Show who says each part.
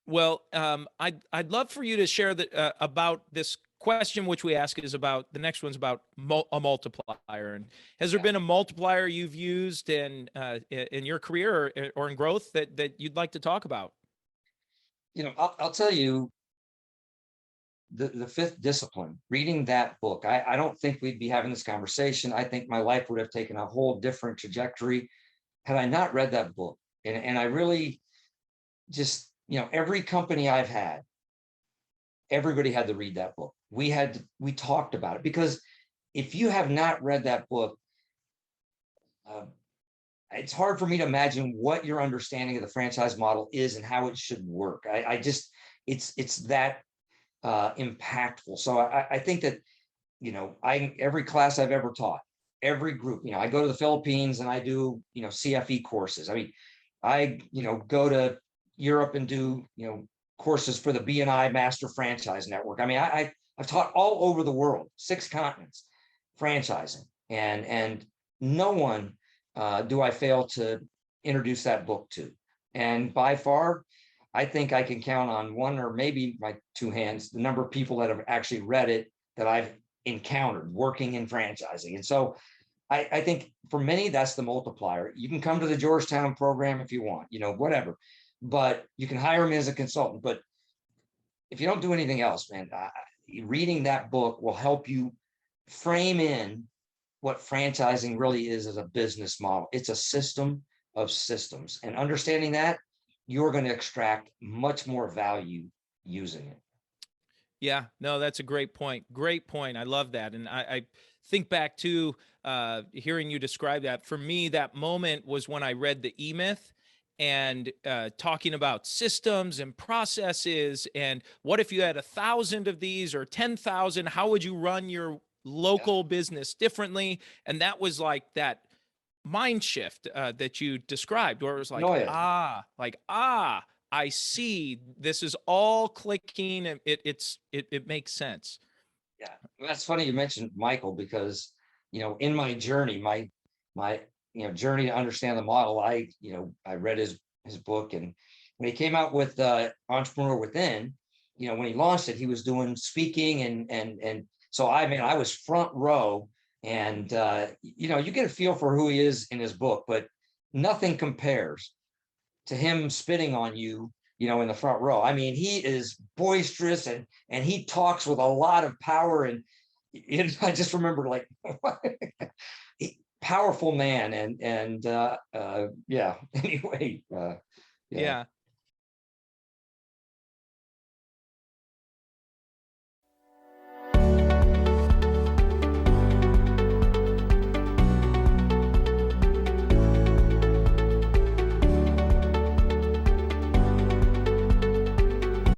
Speaker 1: Well, I'd love for you to share about this question, which we ask is about the next one's about a multiplier. And has there
Speaker 2: Yeah.
Speaker 1: been a multiplier you've used in your career or in growth that you'd like to talk about?
Speaker 2: I'll tell you, the fifth discipline, reading that book, I don't think we'd be having this conversation. I think my life would have taken a whole different trajectory had I not read that book. And I really just, every company I've had, everybody had to read that book. We talked about it, because if you have not read that book, uh, it's hard for me to imagine what your understanding of the franchise model is and how it should work. I just, it's that impactful. So I think that, every class I've ever taught, every group, I go to the Philippines and I do, CFE courses. I mean, I, go to Europe and do, courses for the BNI Master Franchise Network. I mean, I've taught all over the world, 6 continents, franchising, and no one do I fail to introduce that book to. And by far, I think I can count on one or maybe my 2 hands the number of people that have actually read it that I've encountered working in franchising. And so I think for many, that's the multiplier. You can come to the Georgetown program if you want, whatever, but you can hire me as a consultant. But if you don't do anything else, man, reading that book will help you frame in what franchising really is as a business model. It's a system of systems, and understanding that, you're going to extract much more value using it.
Speaker 1: Yeah, no, that's a great point. Great point. I love that. And I think back to hearing you describe that. For me, that moment was when I read the E-Myth and talking about systems and processes. And what if you had 1,000 of these or 10,000? How would you run your
Speaker 2: Yeah.
Speaker 1: local business differently? And that was like that mind shift that you described, where it was like,
Speaker 2: No, yeah.
Speaker 1: I see. This is all clicking, and it makes sense.
Speaker 2: Yeah, that's funny you mentioned Michael, because in my journey, my journey to understand the model, I read his book, and when he came out with Entrepreneur Within, when he launched it, he was doing speaking, and so I was front row, and you get a feel for who he is in his book, but nothing compares to him spitting on you, in the front row. I mean, he is boisterous, and he talks with a lot of power. And I just remember, like, powerful man. And yeah. Anyway, yeah.
Speaker 1: Yeah.